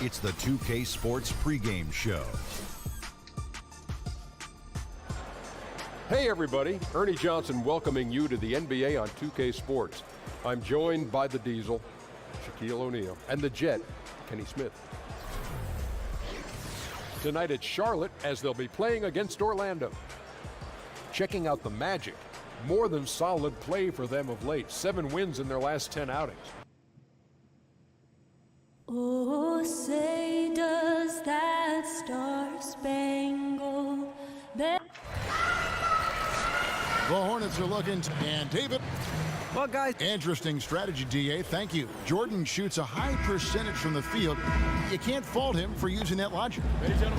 It's the 2K Sports pregame show. Hey everybody, Ernie Johnson welcoming you to the NBA on 2K Sports. I'm joined by the Diesel, Shaquille O'Neal, and the Jet, Kenny Smith. Tonight at Charlotte as they'll be playing against Orlando. Checking out the Magic. More than solid play for them of late. 7 wins in their last 10 outings. Oh, say does that star-spangled banner. The Hornets are looking, and David. Well, guys, Interesting strategy, DA. Thank you. Jordan shoots a high percentage from the field. You can't fault him for using that logic.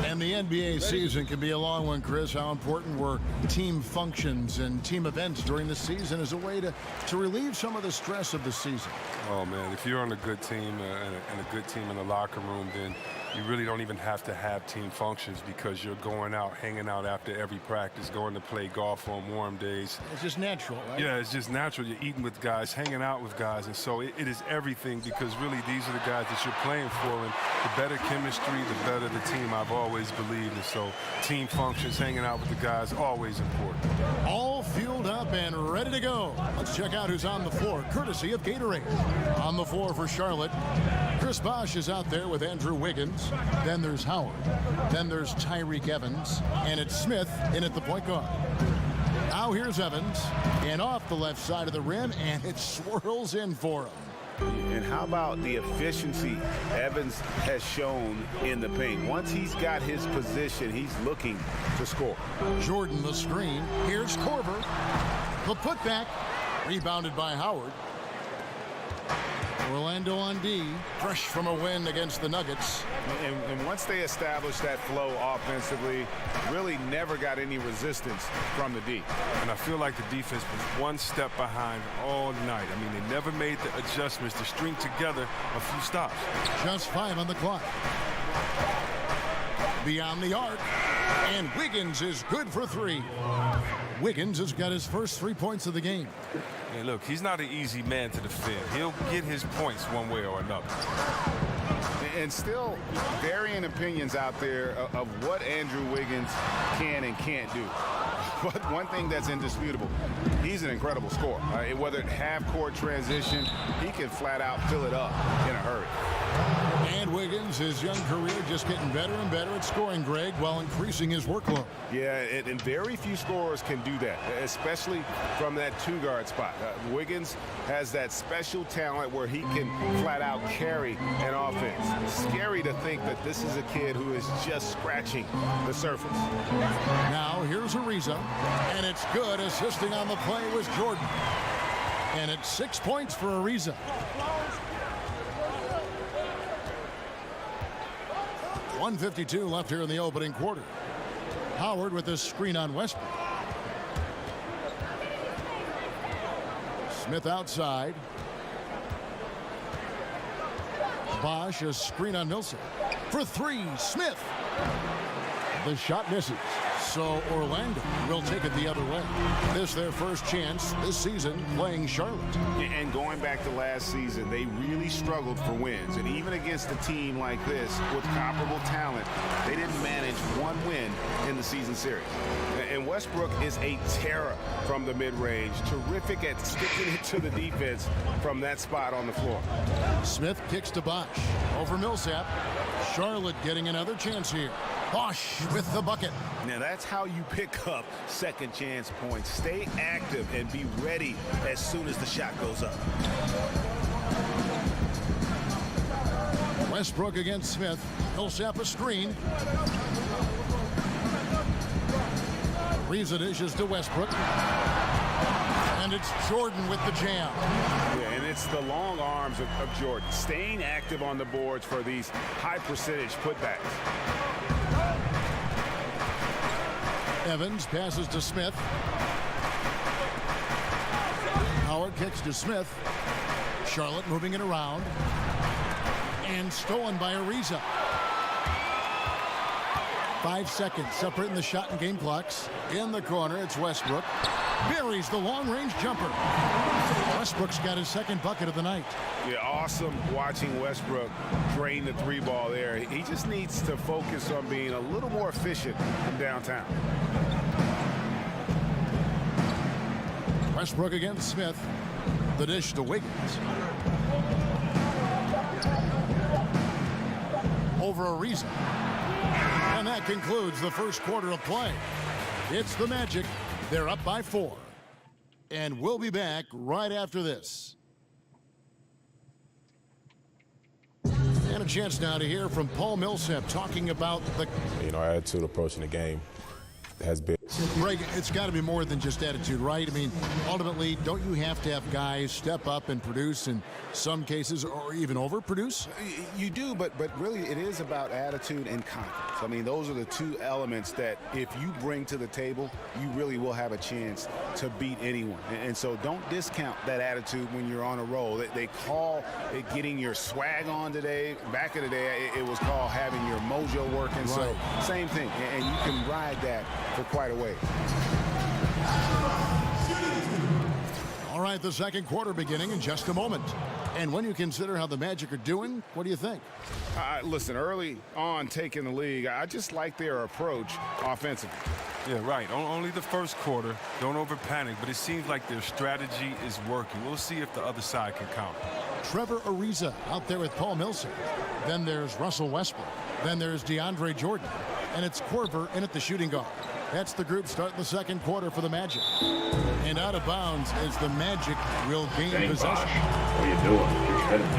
And the NBA season can be a long one, Chris. How important were team functions and team events during the season as a way to relieve some of the stress of the season? Oh, man, if you're on a good team and a good team in the locker room, then you really don't even have to have team functions because you're going out, hanging out after every practice, going to play golf on warm days. It's just natural, right? Yeah, it's just natural. You're eating with guys, hanging out with guys, and so it is everything because really these are the guys that you're playing for, and the better chemistry, the better the team, I've always believed. And so team functions, hanging out with the guys, always important. All fueled up and ready to go. Let's check out who's on the floor, courtesy of Gatorade. On the floor for Charlotte, Chris Bosh is out there with Andrew Wiggins. Then there's Howard. Then there's Tyreke Evans. And it's Smith in at the point guard. Now here's Evans. And off the left side of the rim, and it swirls in for him. And how about the efficiency Evans has shown in the paint? Once he's got his position, he's looking to score. Jordan the screen. Here's Korver. The putback. Rebounded by Howard. Orlando on D, fresh from a win against the Nuggets. And once they established that flow offensively, really never got any resistance from the D. And I feel like the defense was one step behind all night. I mean, they never made the adjustments to string together a few stops. Just 5 on the clock. Beyond the arc, and Wiggins is good for 3. Wiggins has got his first 3 points of the game. Hey, look, he's not an easy man to defend. He'll get his points one way or another. And still varying opinions out there of what Andrew Wiggins can and can't do. But one thing that's indisputable, he's an incredible scorer. Whether it half-court transition, he can flat out fill it up in a hurry. And Wiggins, his young career just getting better and better at scoring, Greg, while increasing his workload. Yeah, and very few scorers can do that, especially from that 2-guard spot. Wiggins has that special talent where he can flat out carry an offense. Scary to think that this is a kid who is just scratching the surface. Now here's Ariza, and it's good. Assisting on the play was Jordan. And it's 6 points for Ariza. .152 left here in the opening quarter. Howard with the screen on Westbrook. Smith outside. Bosh, a screen on Millsap. For 3, Smith. The shot misses. So Orlando will take it the other way. This their first chance this season playing Charlotte. And going back to last season, they really struggled for wins. And even against a team like this with comparable talent, they didn't manage 1 win in the season series. And Westbrook is a terror from the mid-range. Terrific at sticking it to the defense from that spot on the floor. Smith kicks to Bosh. Over Millsap. Charlotte getting another chance here. Bosh with the bucket. Now that's how you pick up second chance points. Stay active and be ready as soon as the shot goes up. Westbrook against Smith. Millsap a screen. Ariza dishes to Westbrook. And it's Jordan with the jam. Yeah, and it's the long arms of Jordan. Staying active on the boards for these high percentage putbacks. Evans passes to Smith. Howard kicks to Smith. Charlotte moving it around. And stolen by Ariza. 5 seconds separating the shot and game clocks. In the corner, it's Westbrook. Buries the long-range jumper. Westbrook's got his second bucket of the night. Yeah, awesome watching Westbrook drain the three ball there. He just needs to focus on being a little more efficient from downtown. Westbrook against Smith. The dish to Wiggins. Over Ariza. And that concludes the first quarter of play. It's the Magic. They're up by 4. And we'll be back right after this. And a chance now to hear from Paul Millsap talking about the... Our attitude approaching the game has been... Greg, it's got to be more than just attitude, right? I mean, ultimately, don't you have to have guys step up and produce in some cases, or even overproduce? You do, but really it is about attitude and confidence. I mean, those are the two elements that if you bring to the table, you really will have a chance to beat anyone. And so don't discount that attitude when you're on a roll. They call it getting your swag on today. Back in the day, it was called having your mojo working. Right. So same thing, and you can ride that for quite a way. All right, the second quarter beginning in just a moment. And when you consider how the Magic are doing, what do you think? Listen, early on taking the league, I just like their approach offensively. Yeah, right. Only the first quarter. Don't over-panic, but it seems like their strategy is working. We'll see if the other side can counter. Trevor Ariza out there with Paul Millsap. Then there's Russell Westbrook. Then there's DeAndre Jordan. And it's Korver in at the shooting guard. That's the group starting the second quarter for the Magic. And out of bounds as the Magic will gain possession. Bosh, what are you doing? You're headed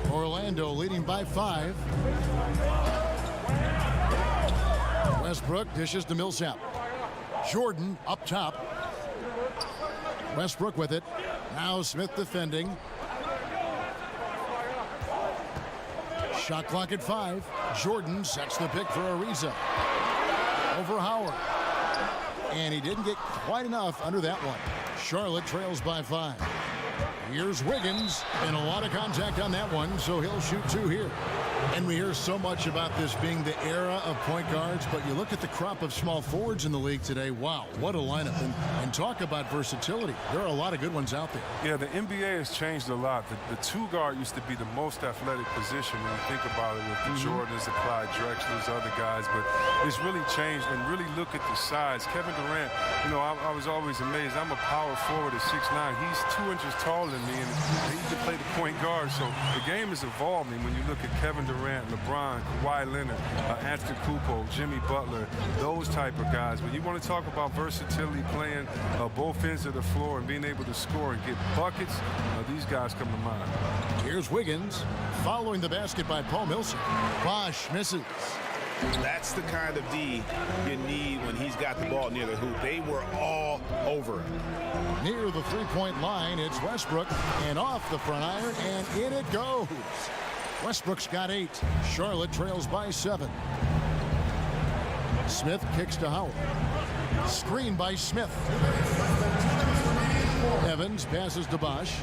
there. Orlando leading by 5. Westbrook dishes to Millsap. Jordan up top. Westbrook with it. Now Smith defending. Shot clock at 5. Jordan sets the pick for Ariza. Over Howard. And he didn't get quite enough under that one. Charlotte trails by 5. Here's Wiggins, and a lot of contact on that one, so he'll shoot 2 here. And we hear so much about this being the era of point guards, but you look at the crop of small forwards in the league today, wow, what a lineup. And talk about versatility. There are a lot of good ones out there. Yeah, the NBA has changed a lot. The 2-guard used to be the most athletic position when you think about it with the Jordans, the Clyde Drexlers, other guys, but it's really changed. And really look at the size. Kevin Durant, I was always amazed. I'm a power forward at 6'9". He's 2 inches taller than me, and he can play the point guard. So the game is evolving when you look at Kevin Durant, LeBron, Kawhi Leonard, Antetokounmpo, Jimmy Butler, those type of guys. But you want to talk about versatility, playing both ends of the floor and being able to score and get buckets, these guys come to mind. Here's Wiggins following the basket by Paul Millsap. Bosh misses. That's the kind of D you need when he's got the ball near the hoop. They were all over him. Near the three-point line, it's Westbrook, and off the front iron, and in it goes. Westbrook's got 8. Charlotte trails by 7. Smith kicks to Howard. Screen by Smith. Evans passes to Bosh.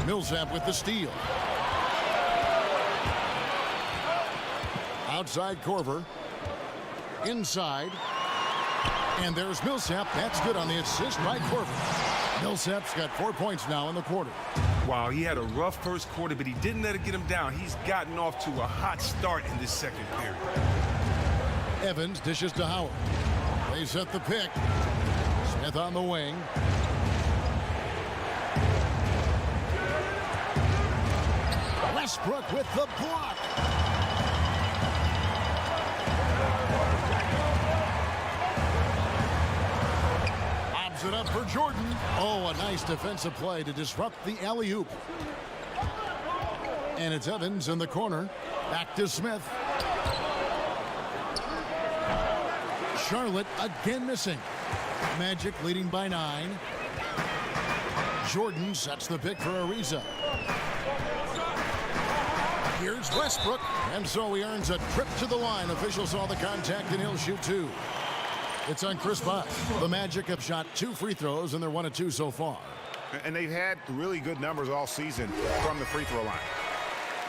Millsap with the steal. Outside Korver. Inside. And there's Millsap. That's good on the assist by Korver. Millsap's got 4 points now in the quarter. Wow, he had a rough first quarter, but he didn't let it get him down. He's gotten off to a hot start in this second period. Evans dishes to Howard. They set the pick. Smith on the wing. Westbrook with the block. Lobs it up for Jordan. Oh, a nice defensive play to disrupt the alley-oop. And it's Evans in the corner. Back to Smith. Charlotte again missing. Magic leading by 9. Jordan sets the pick for Ariza. Here's Westbrook, and so he earns a trip to the line. Officials saw the contact, and he'll shoot 2. It's on Chris Bosh. The Magic have shot 2 free throws, and they're 1 of 2 so far. And they've had really good numbers all season from the free throw line.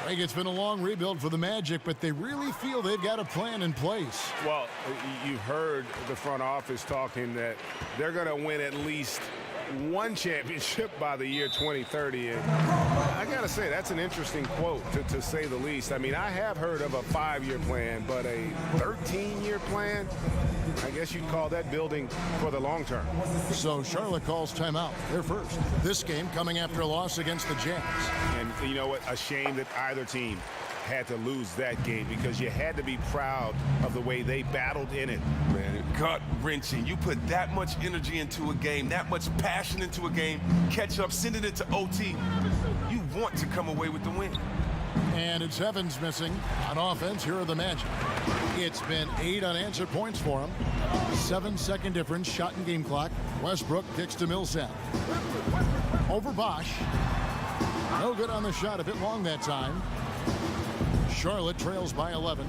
Greg, it's been a long rebuild for the Magic, but they really feel they've got a plan in place. Well, you've heard the front office talking that they're going to win at least one championship by the year 2030. And I got to say, that's an interesting quote, to say the least. I mean, I have heard of a 5-year plan, but a 13-year plan, I guess you'd call that building for the long term. So Charlotte calls timeout. They're first. This game coming after a loss against the Jazz. And you know what? A shame that either team had to lose that game, because you had to be proud of the way they battled in it. Man, gut-wrenching. You put that much energy into a game, that much passion into a game, catch up, send it into OT. You want to come away with the win. And it's Evans missing on offense. Here are the Magic. It's been 8 unanswered points for him. 7-second difference, shot in game clock. Westbrook kicks to Millsap. Over Bosh. No good on the shot, a bit long that time. Charlotte trails by 11.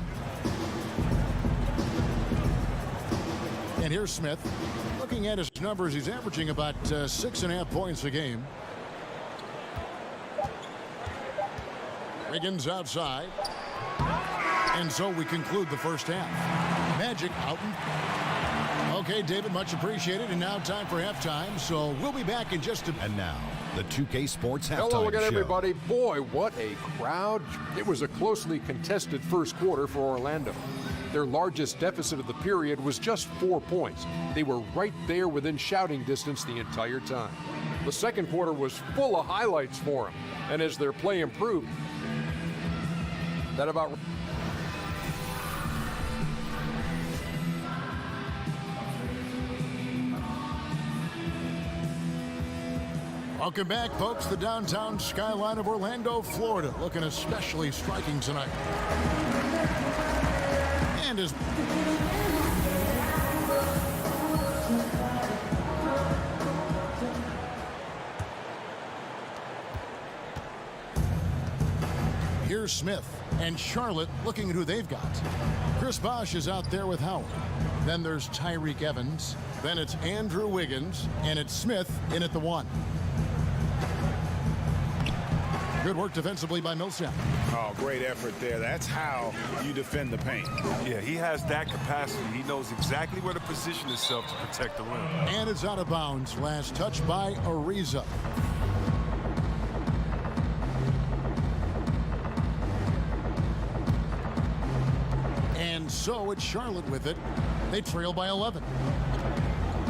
And here's Smith. Looking at his numbers, he's averaging about 6.5 points a game. Wiggins outside. And so we conclude the first half. Magic out. Okay, David, much appreciated. And now time for halftime. So we'll be back in just a... And now, the 2K Sports Halftime Hello again, Show. everybody. Boy, what a crowd. It was a closely contested first quarter for Orlando. Their largest deficit of the period was just 4 points. They were right there within shouting distance the entire time. The second quarter was full of highlights for them. And as their play improved, that about... Welcome back, folks. The downtown skyline of Orlando, Florida, looking especially striking tonight. And as here's Smith and Charlotte looking at who they've got. Chris Bosh is out there with Howard. Then there's Tyreke Evans. Then it's Andrew Wiggins, and it's Smith in at the 1. Good work defensively by Millsap. Oh, great effort there. That's how you defend the paint. Yeah, he has that capacity. He knows exactly where to position himself to protect the rim. And it's out of bounds. Last touch by Ariza. And so it's Charlotte with it. They trail by 11.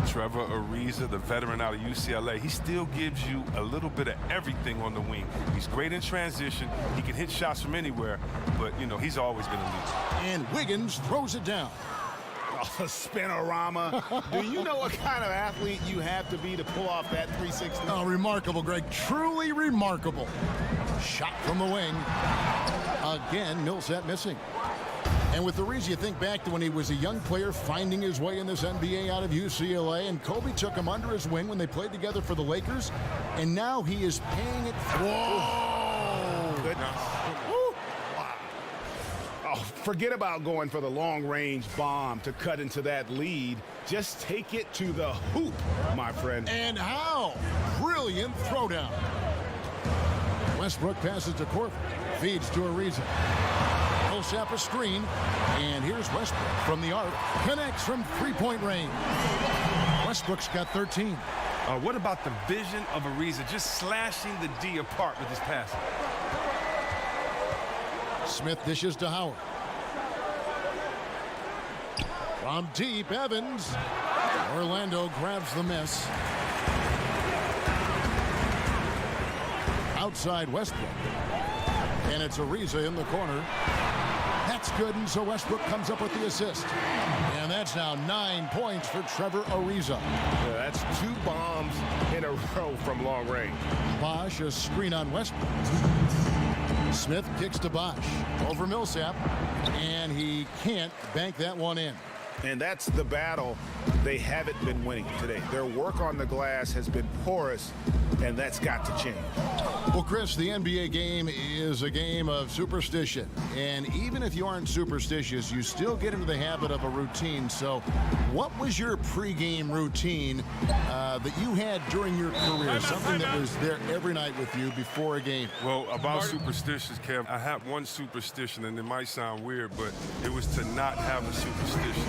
Trevor Ariza, the veteran out of UCLA, he still gives you a little bit of everything on the wing. He's great in transition. He can hit shots from anywhere, but, you know, he's always going to lead. And Wiggins throws it down. Oh, spinorama. Do you know what kind of athlete you have to be to pull off that 360? Oh, remarkable, Greg. Truly remarkable. Shot from the wing. Again, Millsap missing. And with Ariza, you think back to when he was a young player finding his way in this NBA out of UCLA, and Kobe took him under his wing when they played together for the Lakers, and now he is paying it. Whoa! Goodness. Wow. Oh, forget about going for the long-range bomb to cut into that lead. Just take it to the hoop, my friend. And how? Brilliant throwdown. Westbrook passes to Korver. Feeds to Ariza. Millsap a screen, and here's Westbrook from the arc. Connects from three-point range. Westbrook's got 13. What about the vision of Ariza just slashing the D apart with his passing? Smith dishes to Howard. From deep, Evans. Orlando grabs the miss. Outside Westbrook. And it's Ariza in the corner. That's good, and so Westbrook comes up with the assist. And that's now 9 points for Trevor Ariza. Yeah, that's 2 bombs in a row from long range. Bosh, a screen on Westbrook. Smith kicks to Bosh. Over Millsap. And he can't bank that one in. And that's the battle they haven't been winning today. Their work on the glass has been porous, and that's got to change. Well, Chris, the NBA game is a game of superstition. And even if you aren't superstitious, you still get into the habit of a routine. So what was your pregame routine that you had during your career? Something that was there every night with you before a game? Well, about superstitions, Kev, I have one superstition, and it might sound weird, but it was to not have a superstition.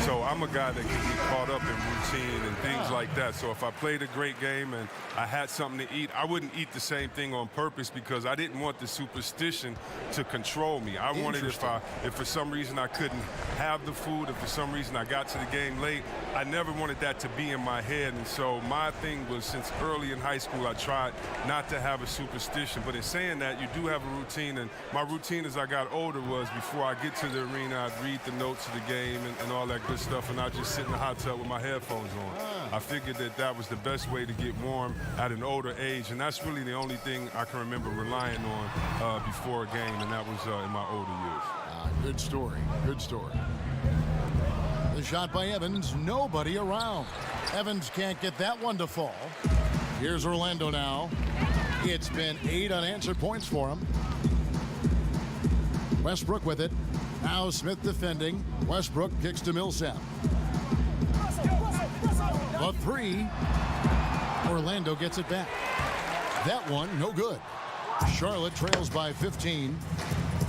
So I'm a guy that can get caught up in routine and things like that. So if I played a great game and I had something to eat, I wouldn't eat the same thing on purpose because I didn't want the superstition to control me. I wanted if for some reason I couldn't have the food, if for some reason I got to the game late, I never wanted that to be in my head. And so my thing was, since early in high school, I tried not to have a superstition. But in saying that, you do have a routine. And my routine as I got older was, before I get to the arena, I'd read the notes of the game and all that good stuff, and I'd just sit in the hot tub with my headphones on. I figured that that was the best way to get warm at an older age, and that's really the only thing I can remember relying on before a game, and that was in my older years. Good story. Good story. The shot by Evans, nobody around. Evans can't get that one to fall. Here's Orlando now. It's been 8 unanswered points for him. Westbrook with it. Now Smith defending. Westbrook kicks to Millsap. A 3. Orlando gets it back. That one, no good. Charlotte trails by 15.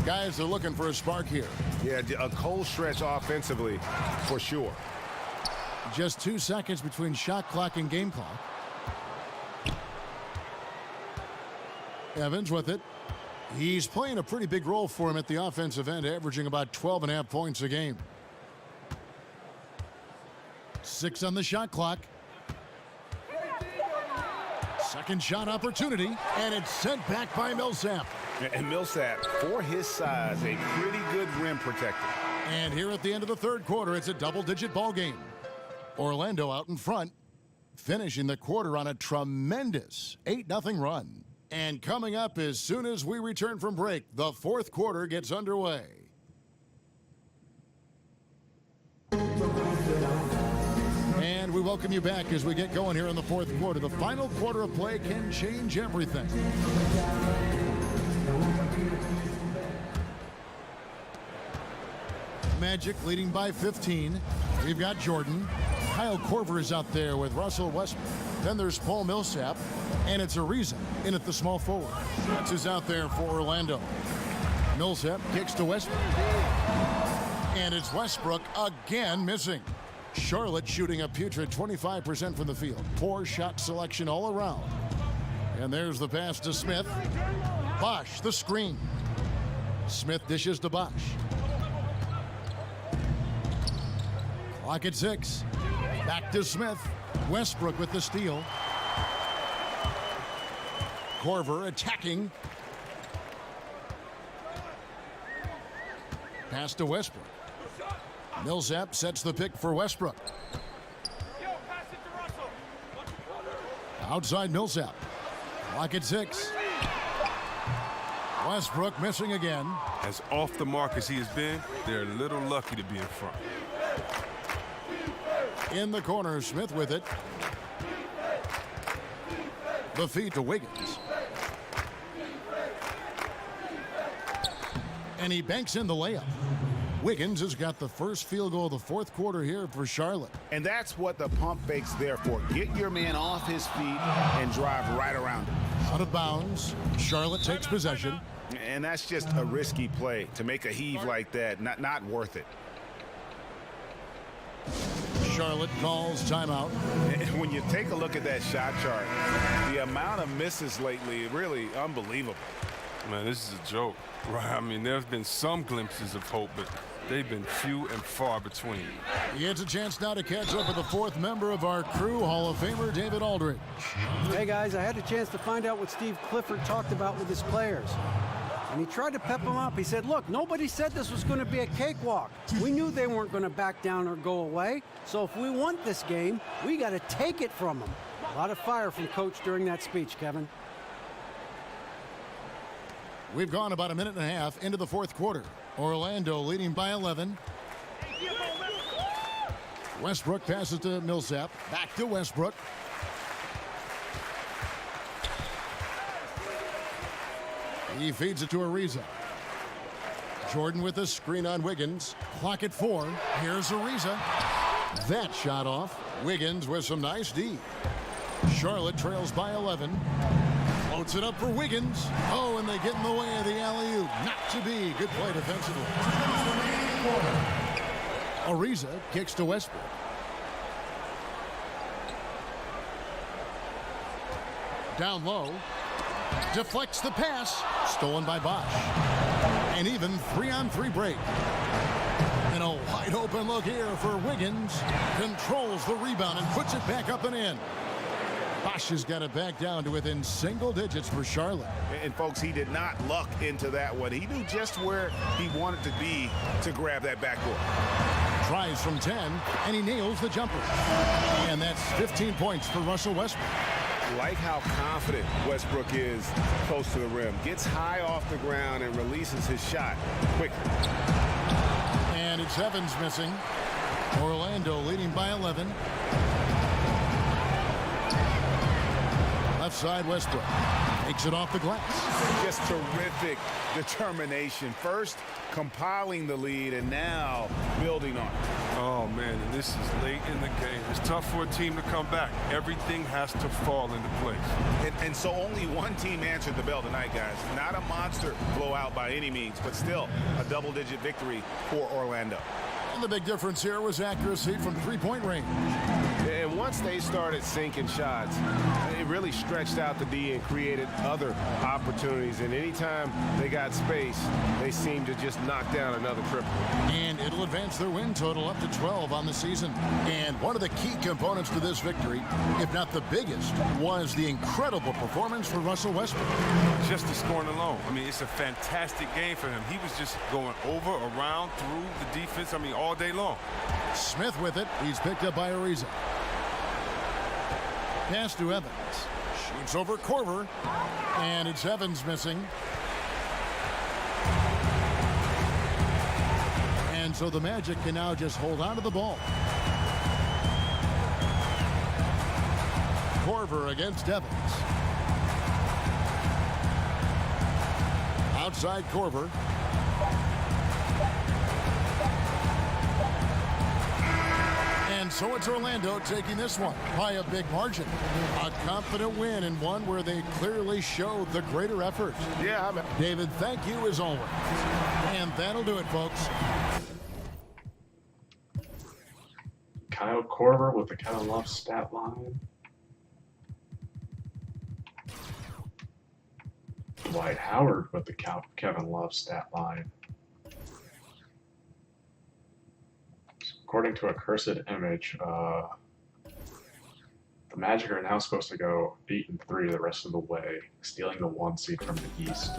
Guys are looking for a spark here. Yeah, a cold stretch offensively, for sure. Just 2 seconds between shot clock and game clock. Evans with it. He's playing a pretty big role for him at the offensive end, averaging about 12.5 points a game. 6 on the shot clock. Second shot opportunity, and it's sent back by Millsap. And Millsap, for his size, a pretty good rim protector. And here at the end of the third quarter, it's a double-digit ball game. Orlando out in front, finishing the quarter on a tremendous 8-0 run. And coming up as soon as we return from break, the fourth quarter gets underway. And we welcome you back as we get going here in the fourth quarter. The final quarter of play can change everything. Magic leading by 15. We've got Jordan. Kyle Korver is out there with Russell Westbrook. Then there's Paul Millsap. And it's Ariza in at the small forward. That's who's out there for Orlando. Millsap kicks to Westbrook. And it's Westbrook again missing. Charlotte shooting a putrid 25% from the field. Poor shot selection all around. And there's the pass to Smith. Bosh, the screen. Smith dishes to Bosh. Clock at 6. Back to Smith. Westbrook with the steal. Korver attacking. Pass to Westbrook. Millsap sets the pick for Westbrook. Outside Millsap. Clock at 6. Westbrook missing again. As off the mark as he has been, they're a little lucky to be in front. In the corner, Smith with it. The feed to Wiggins. And he banks in the layup. Wiggins has got the first field goal of the fourth quarter here for Charlotte. And that's what the pump fake's there for. Get your man off his feet and drive right around him. Out of bounds. Charlotte takes possession. And that's just a risky play. To make a heave like that, not worth it. Charlotte calls timeout. And when you take a look at that shot chart, the amount of misses lately, really unbelievable. Man, this is a joke, right? I mean, there's been some glimpses of hope, but they've been few and far between. He gets a chance now to catch up with the fourth member of our crew, Hall of Famer David Aldridge. Hey, guys, I had a chance to find out what Steve Clifford talked about with his players. And he tried to pep them up. He said, look, nobody said this was going to be a cakewalk. We knew they weren't going to back down or go away. So if we want this game, we got to take it from them. A lot of fire from Coach during that speech, Kevin. We've gone about a minute and a half into the fourth quarter. Orlando leading by 11. Westbrook passes to Millsap. Back to Westbrook. He feeds it to Ariza. Jordan with the screen on Wiggins. Clock at 4. Here's Ariza. That shot off. Wiggins with some nice D. Charlotte trails by 11. Floats it up for Wiggins. Oh, and they get in the way of the alley-oop. Not to be. Good play defensively. Ariza kicks to Westbrook. Down low. Deflects the pass. Stolen by Bosch. And even 3-on-3 break. And a wide open look here for Wiggins. Controls the rebound and puts it back up and in. Bosch has got it back down to within single digits for Charlotte. And folks, he did not luck into that one. He knew just where he wanted to be to grab that backboard. Tries from 10, and he nails the jumper. And that's 15 points for Russell Westbrook. Like how confident Westbrook is close to the rim. Gets high off the ground and releases his shot quickly. And it's Evans missing. Orlando leading by 11. Left side Westbrook. Takes it off the glass. Just terrific determination. First compiling the lead and now building on it. Oh, man, and this is late in the game. It's tough for a team to come back. Everything has to fall into place. And so only one team answered the bell tonight, guys. Not a monster blowout by any means, but still a double-digit victory for Orlando. And the big difference here was accuracy from three-point range. And once they started sinking shots, it really stretched out the D and created other opportunities. And anytime they got space, they seemed to just knock down another triple. And it'll advance their win total up to 12 on the season. And one of the key components to this victory, if not the biggest, was the incredible performance for Russell Westbrook. Just the scoring alone. I mean, it's a fantastic game for him. He was just going over, around, through the defense, I mean, all day long. Smith with it. He's picked up by Ariza. Pass to Evans. Shoots over Korver. And it's Evans missing. And so the Magic can now just hold on to the ball. Korver against Evans. Outside Korver. And so it's Orlando taking this one by a big margin. A confident win and one where they clearly showed the greater effort. Yeah, David, thank you as always. And that'll do it, folks. Kyle Korver with the Kevin Love stat line. Dwight Howard with the Kevin Love stat line. According to a cursed image, the Magic are now supposed to go 8-3 the rest of the way, stealing the 1 seed from the East.